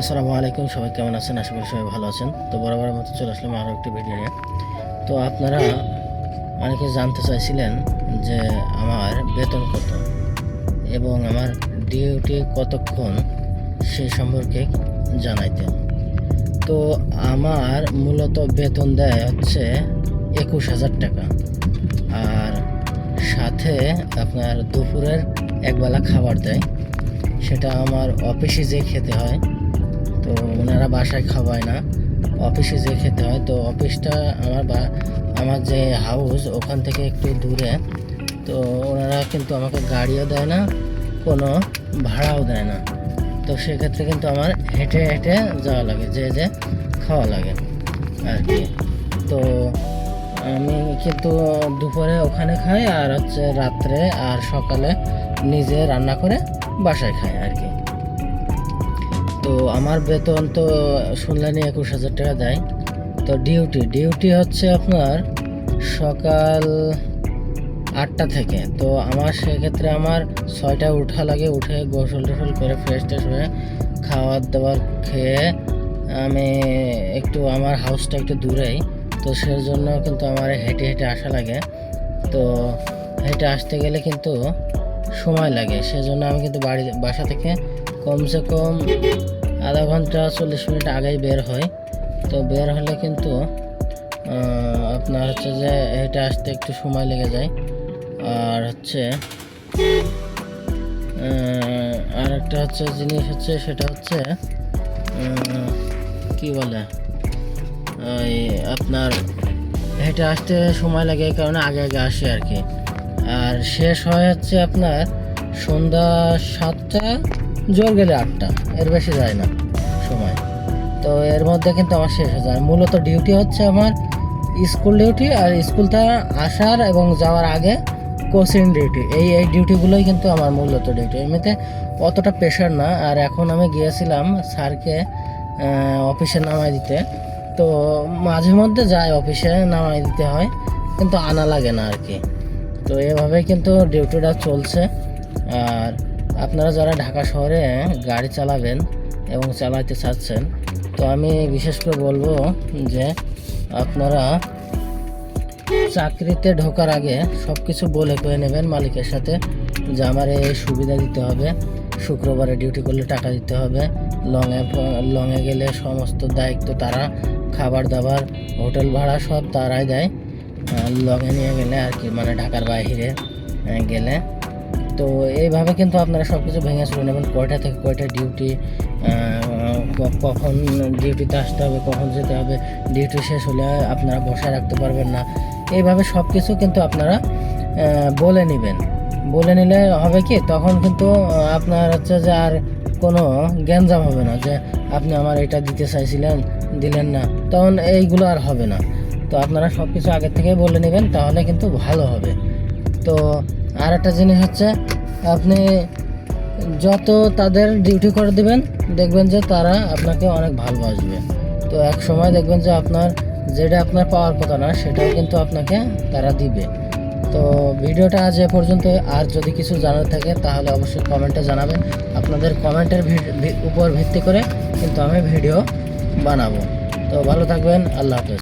আসসালামু আলাইকুম, সবাই কেমন আছেন? আশা করি সবাই ভালো আছেন। তো বরাবরের মতো চলে আসলাম আরও একটি ভিডিও নিয়ে। তো আপনারা অনেকে জানতে চাইছিলেন যে আমার বেতন কত এবং আমার ডিউটি কতক্ষণ, সেই সম্পর্কে জানাইতে। তো আমার মূলত বেতন দেয় হচ্ছে 21,000 টাকা, আর সাথে আপনার দুপুরের একবেলা খাবার দেয়। সেটা আমার অফিসে যেয়ে খেতে হয়। তো ওনারা বাসায় খাওয়ায় না, অফিসে যেয়ে খেতে হয়। তো অফিসটা আমার যে হাউস ওখান থেকে একটু দূরে। তো ওনারা কিন্তু আমাকে গাড়িও দেয় না, কোনো ভাড়াও দেয় না। তো সেক্ষেত্রে কিন্তু আমার হেঁটে হেঁটে যাওয়া লাগে, যে খাওয়া লাগে আর কি। তো আমি কিন্তু দুপুরে ওখানে খাই, আর হচ্ছে রাত্রে আর সকালে নিজে রান্না করে বাসায় খাই আর কি। তো আমার বেতন তো শুনলেনি 21,000 টাকা দেয়। তো ডিউটি হচ্ছে আপনার সকাল 8টা থেকে। তো আমার সেক্ষেত্রে আমার 6টায় উঠা লাগে, উঠে গোসল টোসল করে ফ্রেশ ট্রেশ হয়ে খাওয়ার দাওয়ার খেয়ে আমি একটু, আমার হাউসটা একটু দূরেই, তো সেজন্য কিন্তু আমার হেঁটে হেঁটে আসা লাগে। তো হেঁটে আসতে গেলে কিন্তু সময় লাগে, সেজন্য আমি কিন্তু বাসা থেকে কমসে কম আধা ঘন্টা 40 মিনিট আগেই বের হয়। তো বের হলে কিন্তু আপনার হচ্ছে যে হেঁটে আসতে একটু সময় লেগে যায়। আর হচ্ছে আর একটা হচ্ছে জিনিস হচ্ছে, সেটা হচ্ছে কি বলে, ওই আপনার হেঁটে আসতে সময় লাগে, এই কারণে আগে আগে আসে আর কি। আর শেষ হয় হচ্ছে আপনার সন্ধ্যা 7টা, জোর গেলে 8টা, এর বেশি যায় না সময়। তো এর মধ্যে কিন্তু আমার শেষ হয়ে যায়। মূলত ডিউটি হচ্ছে আমার স্কুল ডিউটি, আর স্কুল থেকে আসার এবং যাওয়ার আগে কোচিং ডিউটি। এই ডিউটিগুলোই কিন্তু আমার মূলত ডিউটি। এমনিতে অতটা প্রেশার না। আর এখন আমি গিয়েছিলাম স্যারকে অফিসে নামাই দিতে। তো মাঝে মধ্যে যাই, অফিসে নামাই দিতে হয়, কিন্তু আনা লাগে না আর কি। তো এভাবেই কিন্তু ডিউটিটা চলছে। আর আপনারা যারা ঢাকা শহরে গাড়ি চালাবেন এবং চালাতে চাচ্ছেন, তো আমি বিশেষ করে বলবো যে আপনারা চাকরিতে ঢোকার আগে সব কিছু বলে কয়ে নেবেন মালিকের সাথে, যে আমার এই সুবিধা দিতে হবে, শুক্রবারে ডিউটি করলে টাকা দিতে হবে, লংয়ে গেলে সমস্ত দায়িত্ব তারা, খাবার দাবার হোটেল ভাড়া সব তারাই দেয় লংয়ে নিয়ে গেলে আর কি, মানে ঢাকার বাইরে গেলে। তো এইভাবে কিন্তু আপনারা সব কিছু ভেঙে চলে নেবেন, কয়টা থেকে কয়টা ডিউটি, কখন ডিউটিতে আসতে হবে, কখন যেতে হবে, ডিউটি শেষ হলে আপনারা বসায় রাখতে পারবেন না। এইভাবে সব কিছু কিন্তু আপনারা বলে নেবেন। বলে নিলে হবে কি, তখন কিন্তু আপনার হচ্ছে যে আর কোনো গ্যাঞ্জাম হবে না, যে আপনি আমার এটা দিতে চাইছিলেন দিলেন না, তখন এইগুলো আর হবে না। তো আপনারা সব কিছু আগের থেকে বলে নেবেন, তাহলে কিন্তু ভালো হবে। তো আর একটা জিনিস হচ্ছে, আপনি যত তাদের ডিউটি করে দেবেন, দেখবেন যে তারা আপনাকে অনেক ভালোবাসবে। তো এক সময় দেখবেন যে যেটা আপনার পাওয়ার কথা না, সেটাও কিন্তু আপনাকে তারা দিবে। তো ভিডিওটা আজ এ পর্যন্ত। আর যদি কিছু জানার থাকে তাহলে অবশ্যই কমেন্টে জানাবেন। আপনাদের কমেন্টের উপর ভিত্তি করে কিন্তু আমি ভিডিও বানাবো। তো ভালো থাকবেন, আল্লাহ হাফেজ।